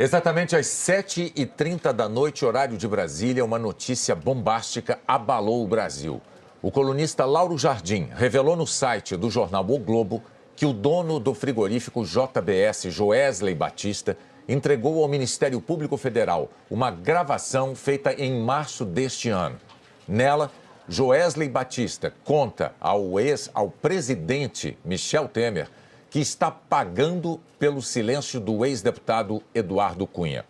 Exatamente às 7h30 da noite, horário de Brasília, uma notícia bombástica abalou o Brasil. O colunista Lauro Jardim revelou no site do jornal O Globo que o dono do frigorífico JBS, Joesley Batista, entregou ao Ministério Público Federal uma gravação feita em março deste ano. Nela, Joesley Batista conta ao presidente Michel Temer que está pagando pelo silêncio do ex-deputado Eduardo Cunha.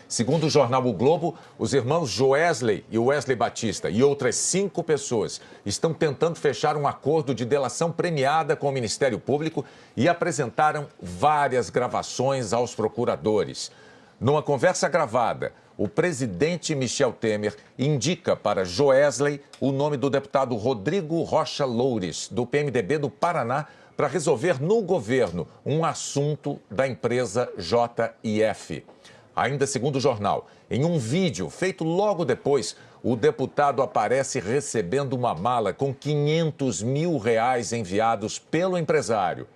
Segundo o jornal O Globo, os irmãos Joesley e Wesley Batista e outras 5 pessoas estão tentando fechar um acordo de delação premiada com o Ministério Público e apresentaram várias gravações aos procuradores. Numa conversa gravada, o presidente Michel Temer indica para Joesley o nome do deputado Rodrigo Rocha Loures, do PMDB do Paraná, para resolver no governo um assunto da empresa JIF. Ainda segundo o jornal, em um vídeo feito logo depois, o deputado aparece recebendo uma mala com R$500 mil enviados pelo empresário.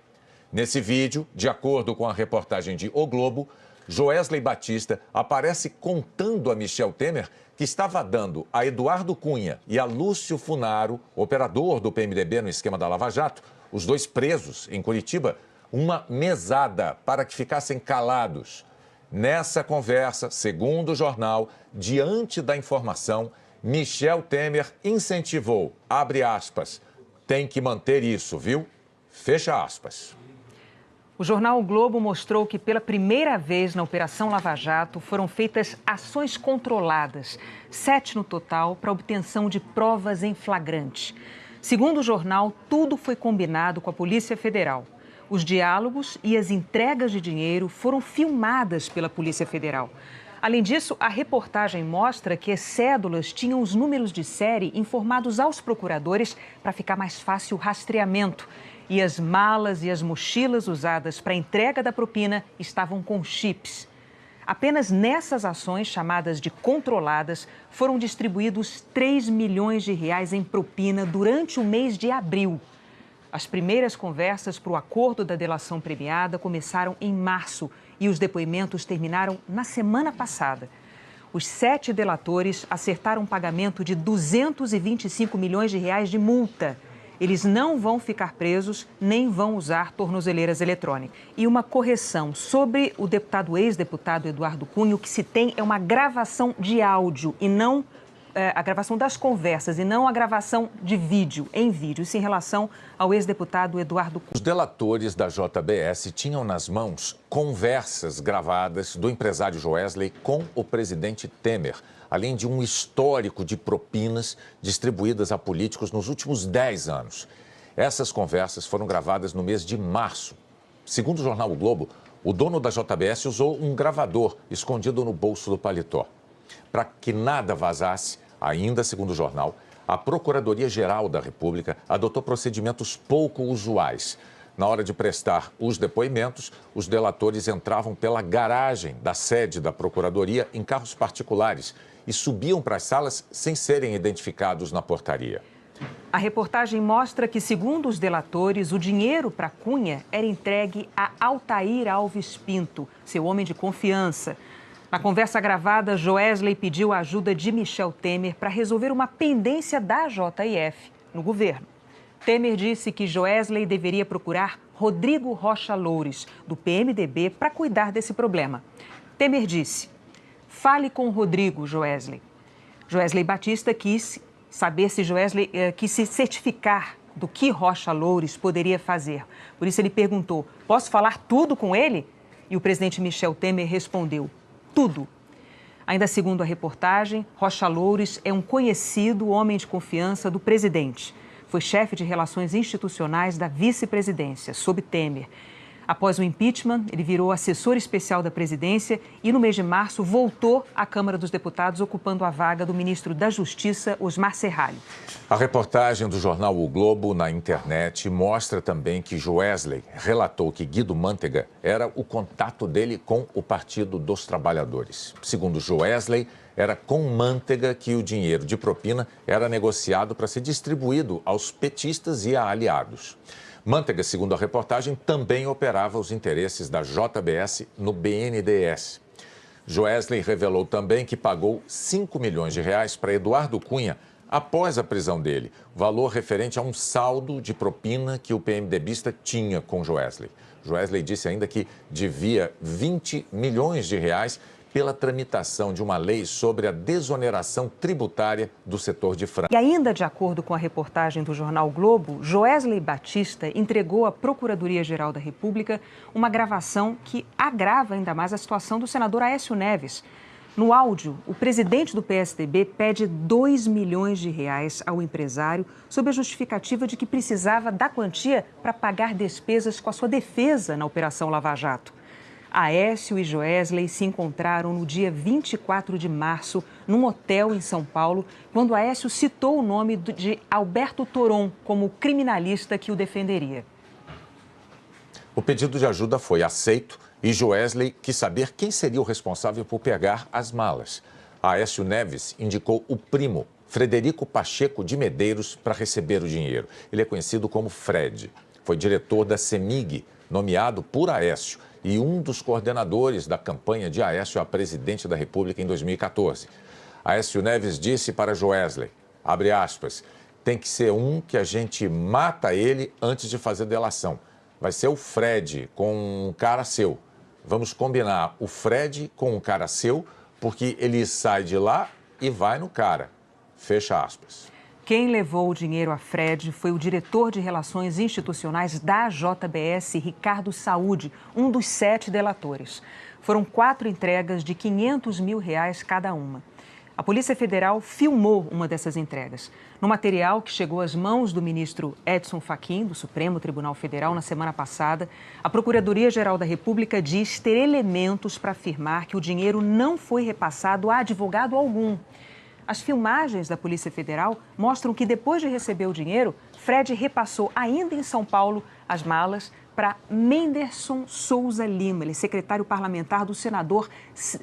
Nesse vídeo, de acordo com a reportagem de O Globo, Joesley Batista aparece contando a Michel Temer que estava dando a Eduardo Cunha e a Lúcio Funaro, operador do PMDB no esquema da Lava Jato, os dois presos em Curitiba, uma mesada para que ficassem calados. Nessa conversa, segundo o jornal, diante da informação, Michel Temer incentivou, abre aspas, tem que manter isso, viu? Fecha aspas. O jornal O Globo mostrou que pela primeira vez na Operação Lava Jato foram feitas ações controladas, 7 no total, para obtenção de provas em flagrante. Segundo o jornal, tudo foi combinado com a Polícia Federal. Os diálogos e as entregas de dinheiro foram filmadas pela Polícia Federal. Além disso, a reportagem mostra que as cédulas tinham os números de série informados aos procuradores para ficar mais fácil o rastreamento. E as malas e as mochilas usadas para a entrega da propina estavam com chips. Apenas nessas ações, chamadas de controladas, foram distribuídos R$3 milhões em propina durante o mês de abril. As primeiras conversas para o acordo da delação premiada começaram em março e os depoimentos terminaram na semana passada. Os 7 delatores acertaram um pagamento de R$225 milhões de multa. Eles não vão ficar presos, nem vão usar tornozeleiras eletrônicas. E uma correção sobre o ex-deputado Eduardo Cunha, o que se tem é uma gravação de áudio e não a gravação das conversas e não a gravação de vídeo, em vídeo, isso em relação ao ex-deputado Eduardo Cunha. Os delatores da JBS tinham nas mãos conversas gravadas do empresário Joesley com o presidente Temer, além de um histórico de propinas distribuídas a políticos nos últimos 10 anos. Essas conversas foram gravadas no mês de março. Segundo o jornal O Globo, o dono da JBS usou um gravador escondido no bolso do paletó. Para que nada vazasse, ainda segundo o jornal, a Procuradoria-Geral da República adotou procedimentos pouco usuais. Na hora de prestar os depoimentos, os delatores entravam pela garagem da sede da Procuradoria em carros particulares e subiam para as salas sem serem identificados na portaria. A reportagem mostra que, segundo os delatores, o dinheiro para Cunha era entregue a Altair Alves Pinto, seu homem de confiança. Na conversa gravada, Joesley pediu a ajuda de Michel Temer para resolver uma pendência da JIF no governo. Temer disse que Joesley deveria procurar Rodrigo Rocha Loures, do PMDB, para cuidar desse problema. Temer disse, fale com Rodrigo, Joesley. Joesley Batista quis saber se Joesley quis se certificar do que Rocha Loures poderia fazer. Por isso ele perguntou, posso falar tudo com ele? E o presidente Michel Temer respondeu, tudo. Ainda segundo a reportagem, Rocha Loures é um conhecido homem de confiança do presidente. Foi chefe de relações institucionais da vice-presidência, sob Temer. Após o impeachment, ele virou assessor especial da presidência e, no mês de março, voltou à Câmara dos Deputados, ocupando a vaga do ministro da Justiça, Osmar Serralho. A reportagem do jornal O Globo na internet mostra também que Joesley relatou que Guido Mantega era o contato dele com o Partido dos Trabalhadores. Segundo Joesley, era com Mantega que o dinheiro de propina era negociado para ser distribuído aos petistas e a aliados. Mantega, segundo a reportagem, também operava os interesses da JBS no BNDES. Joesley revelou também que pagou 5 milhões de reais para Eduardo Cunha após a prisão dele, valor referente a um saldo de propina que o PMDBista tinha com Joesley. Joesley disse ainda que devia 20 milhões de reais pela tramitação de uma lei sobre a desoneração tributária do setor de franquia. E ainda de acordo com a reportagem do jornal Globo, Joesley Batista entregou à Procuradoria-Geral da República uma gravação que agrava ainda mais a situação do senador Aécio Neves. No áudio, o presidente do PSDB pede 2 milhões de reais ao empresário sob a justificativa de que precisava da quantia para pagar despesas com a sua defesa na Operação Lava Jato. Aécio e Joesley se encontraram no dia 24 de março, num hotel em São Paulo, quando Aécio citou o nome de Alberto Toron como criminalista que o defenderia. O pedido de ajuda foi aceito e Joesley quis saber quem seria o responsável por pegar as malas. Aécio Neves indicou o primo, Frederico Pacheco de Medeiros, para receber o dinheiro. Ele é conhecido como Fred. Foi diretor da CEMIG, nomeado por Aécio, e um dos coordenadores da campanha de Aécio a presidente da República em 2014. Aécio Neves disse para Joesley, abre aspas, tem que ser um que a gente mata ele antes de fazer delação. Vai ser o Fred com um cara seu. Vamos combinar o Fred com um cara seu, porque ele sai de lá e vai no cara. Fecha aspas. Quem levou o dinheiro a Fred foi o diretor de Relações Institucionais da JBS, Ricardo Saúde, um dos 7 delatores. Foram 4 entregas de 500 mil reais cada uma. A Polícia Federal filmou uma dessas entregas. No material que chegou às mãos do ministro Edson Fachin, do Supremo Tribunal Federal, na semana passada, a Procuradoria-Geral da República diz ter elementos para afirmar que o dinheiro não foi repassado a advogado algum. As filmagens da Polícia Federal mostram que, depois de receber o dinheiro, Fred repassou, ainda em São Paulo, as malas para Menderson Souza Lima, ele é secretário parlamentar do senador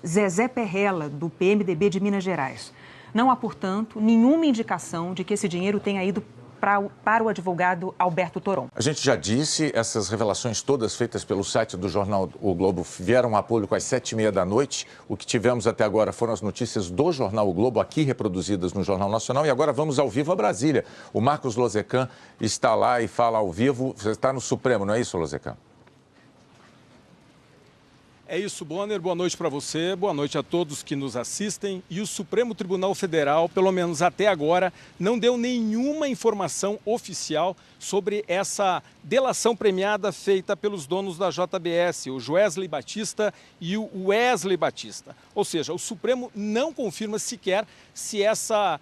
Zezé Perrella, do PMDB de Minas Gerais. Não há, portanto, nenhuma indicação de que esse dinheiro tenha ido para o advogado Alberto Toron. A gente já disse, essas revelações todas feitas pelo site do jornal O Globo vieram a público às 7h30 da noite. O que tivemos até agora foram as notícias do jornal O Globo, aqui reproduzidas no Jornal Nacional. E agora vamos ao vivo a Brasília. O Marcos Lozecan está lá e fala ao vivo. Você está no Supremo, não é isso, Lozecan? É isso, Bonner. Boa noite para você, boa noite a todos que nos assistem. E o Supremo Tribunal Federal, pelo menos até agora, não deu nenhuma informação oficial sobre essa delação premiada feita pelos donos da JBS, o Joesley Batista e o Wesley Batista. Ou seja, o Supremo não confirma sequer se essa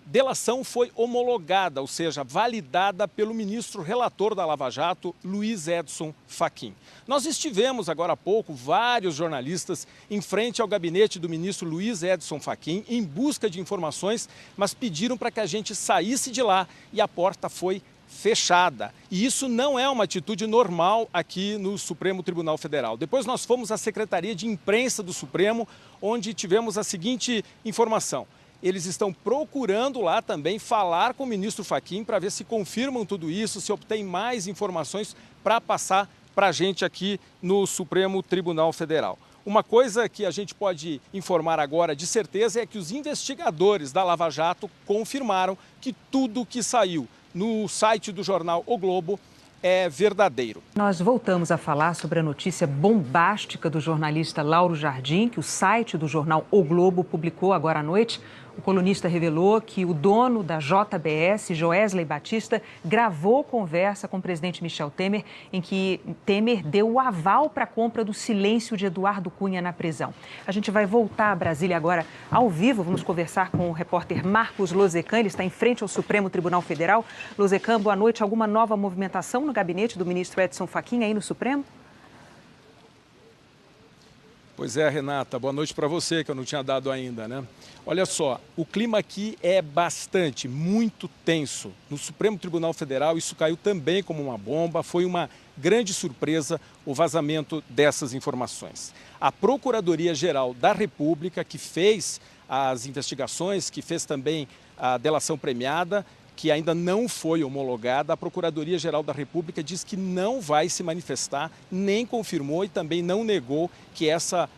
delação foi homologada, ou seja, validada pelo ministro relator da Lava Jato, Luiz Edson Fachin. Nós estivemos agora há pouco, vários jornalistas, em frente ao gabinete do ministro Luiz Edson Fachin, em busca de informações, mas pediram para que a gente saísse de lá e a porta foi fechada. E isso não é uma atitude normal aqui no Supremo Tribunal Federal. Depois nós fomos à Secretaria de Imprensa do Supremo, onde tivemos a seguinte informação. Eles estão procurando lá também falar com o ministro Fachin para ver se confirmam tudo isso, se obtêm mais informações para passar para a gente aqui no Supremo Tribunal Federal. Uma coisa que a gente pode informar agora de certeza é que os investigadores da Lava Jato confirmaram que tudo que saiu no site do jornal O Globo é verdadeiro. Nós voltamos a falar sobre a notícia bombástica do jornalista Lauro Jardim, que o site do jornal O Globo publicou agora à noite. O colunista revelou que o dono da JBS, Joesley Batista, gravou conversa com o presidente Michel Temer, em que Temer deu o aval para a compra do silêncio de Eduardo Cunha na prisão. A gente vai voltar a Brasília agora ao vivo. Vamos conversar com o repórter Marcos Lozecan, ele está em frente ao Supremo Tribunal Federal. Lozecan, boa noite. Alguma nova movimentação no gabinete do ministro Edson Fachin aí no Supremo? Pois é, Renata, boa noite para você, que eu não tinha dado ainda, né? Olha só, o clima aqui é muito tenso. No Supremo Tribunal Federal, isso caiu também como uma bomba, foi uma grande surpresa o vazamento dessas informações. A Procuradoria-Geral da República, que fez as investigações, que fez também a delação premiada, que ainda não foi homologada, a Procuradoria-Geral da República diz que não vai se manifestar, nem confirmou e também não negou que essa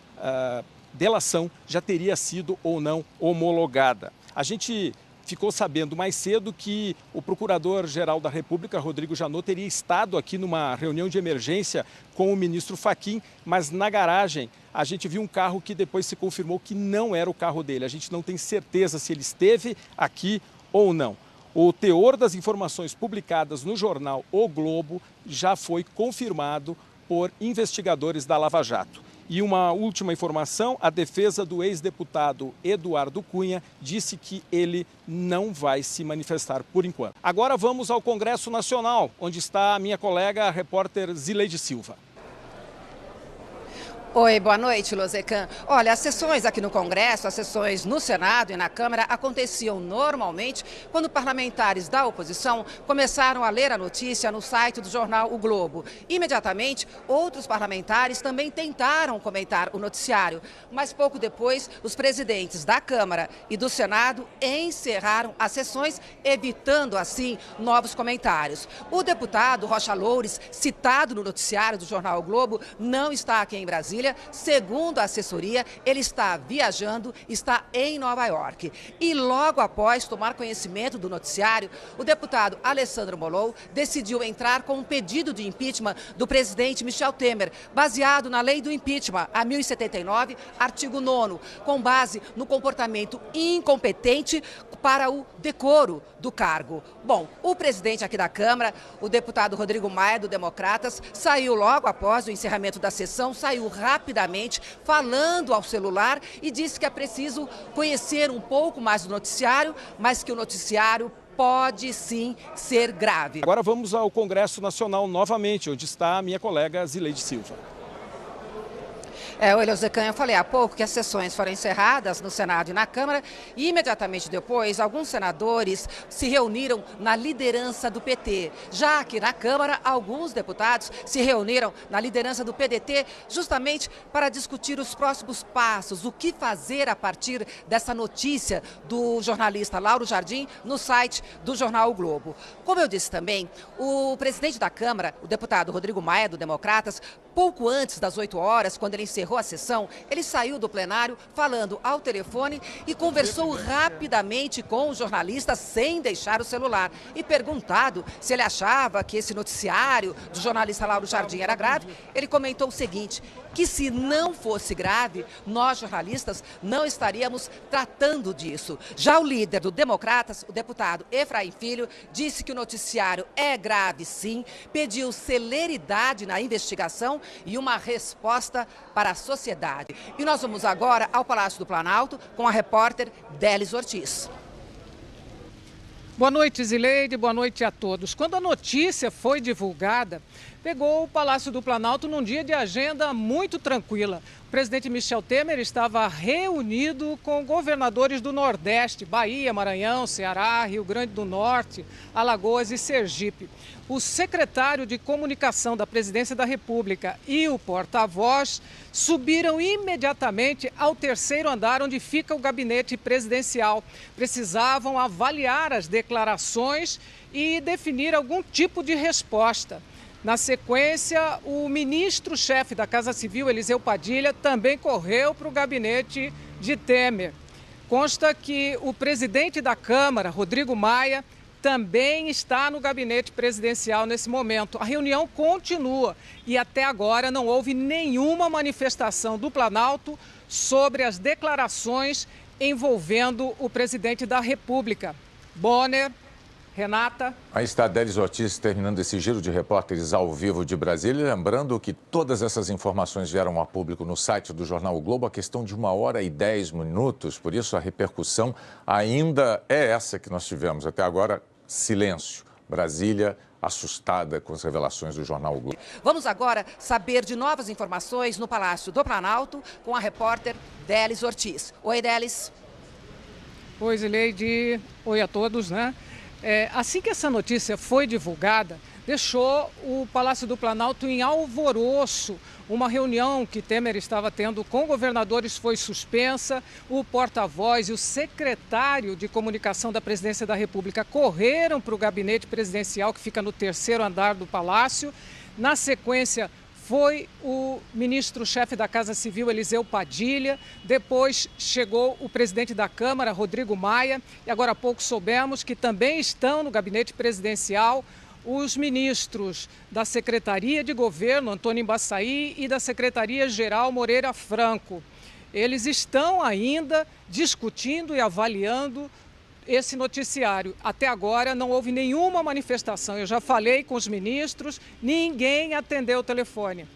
delação já teria sido ou não homologada. A gente ficou sabendo mais cedo que o Procurador-Geral da República, Rodrigo Janot, teria estado aqui numa reunião de emergência com o ministro Fachin, mas na garagem a gente viu um carro que depois se confirmou que não era o carro dele. A gente não tem certeza se ele esteve aqui ou não. O teor das informações publicadas no jornal O Globo já foi confirmado por investigadores da Lava Jato. E uma última informação, a defesa do ex-deputado Eduardo Cunha disse que ele não vai se manifestar por enquanto. Agora vamos ao Congresso Nacional, onde está a minha colega, a repórter Zileide Silva. Oi, boa noite, Lozecan. Olha, as sessões aqui no Congresso, as sessões no Senado e na Câmara aconteciam normalmente quando parlamentares da oposição começaram a ler a notícia no site do jornal O Globo. Imediatamente, outros parlamentares também tentaram comentar o noticiário, mas pouco depois, os presidentes da Câmara e do Senado encerraram as sessões, evitando assim novos comentários. O deputado Rocha Loures, citado no noticiário do jornal O Globo, não está aqui em Brasília. Segundo a assessoria, ele está viajando, está em Nova York. E logo após tomar conhecimento do noticiário, o deputado Alessandro Molon decidiu entrar com um pedido de impeachment do presidente Michel Temer, baseado na lei do impeachment, a 1079, artigo 9º, com base no comportamento incompetente para o decoro do cargo. Bom, o presidente aqui da Câmara, o deputado Rodrigo Maia, do Democratas, saiu logo após o encerramento da sessão, saiu rapidamente falando ao celular e disse que é preciso conhecer um pouco mais do noticiário, mas que o noticiário pode sim ser grave. Agora vamos ao Congresso Nacional novamente, onde está a minha colega Zileide Silva. Oi, Lozecan, eu falei há pouco que as sessões foram encerradas no Senado e na Câmara e imediatamente depois alguns senadores se reuniram na liderança do PT. Já que na Câmara, alguns deputados se reuniram na liderança do PDT justamente para discutir os próximos passos, o que fazer a partir dessa notícia do jornalista Lauro Jardim no site do jornal O Globo. Como eu disse também, o presidente da Câmara, o deputado Rodrigo Maia, do Democratas, pouco antes das 8 horas, quando ele encerrou a sessão, ele saiu do plenário falando ao telefone e conversou rapidamente com o jornalista sem deixar o celular. E perguntado se ele achava que esse noticiário do jornalista Lauro Jardim era grave, ele comentou o seguinte, que se não fosse grave, nós jornalistas não estaríamos tratando disso. Já o líder do Democratas, o deputado Efraim Filho, disse que o noticiário é grave sim, pediu celeridade na investigação e uma resposta para a sociedade. E nós vamos agora ao Palácio do Planalto com a repórter Délis Ortiz. Boa noite, Zileide, boa noite a todos. Quando a notícia foi divulgada, pegou o Palácio do Planalto num dia de agenda muito tranquila. O presidente Michel Temer estava reunido com governadores do Nordeste, Bahia, Maranhão, Ceará, Rio Grande do Norte, Alagoas e Sergipe. O secretário de Comunicação da Presidência da República e o porta-voz subiram imediatamente ao terceiro andar, onde fica o gabinete presidencial. Precisavam avaliar as declarações e definir algum tipo de resposta. Na sequência, o ministro-chefe da Casa Civil, Eliseu Padilha, também correu para o gabinete de Temer. Consta que o presidente da Câmara, Rodrigo Maia, também está no gabinete presidencial nesse momento. A reunião continua e até agora não houve nenhuma manifestação do Planalto sobre as declarações envolvendo o presidente da República. Bonner, Renata. Aí está a Délis Ortiz terminando esse giro de repórteres ao vivo de Brasília. Lembrando que todas essas informações vieram a público no site do jornal O Globo, a questão de 1h10, por isso a repercussão ainda é essa que nós tivemos. Até agora, silêncio. Brasília assustada com as revelações do jornal O Globo. Vamos agora saber de novas informações no Palácio do Planalto com a repórter Délis Ortiz. Oi, Délis. Oi, Zileide. Oi a todos, né? Assim que essa notícia foi divulgada, deixou o Palácio do Planalto em alvoroço. Uma reunião que Temer estava tendo com governadores foi suspensa. O porta-voz e o secretário de Comunicação da Presidência da República correram para o gabinete presidencial, que fica no terceiro andar do Palácio. Na sequência, foi o ministro-chefe da Casa Civil, Eliseu Padilha, depois chegou o presidente da Câmara, Rodrigo Maia, e agora há pouco soubemos que também estão no gabinete presidencial os ministros da Secretaria de Governo, Antônio Embaçaí, e da Secretaria-Geral, Moreira Franco. Eles estão ainda discutindo e avaliando esse noticiário. Até agora não houve nenhuma manifestação. Eu já falei com os ministros, ninguém atendeu o telefone.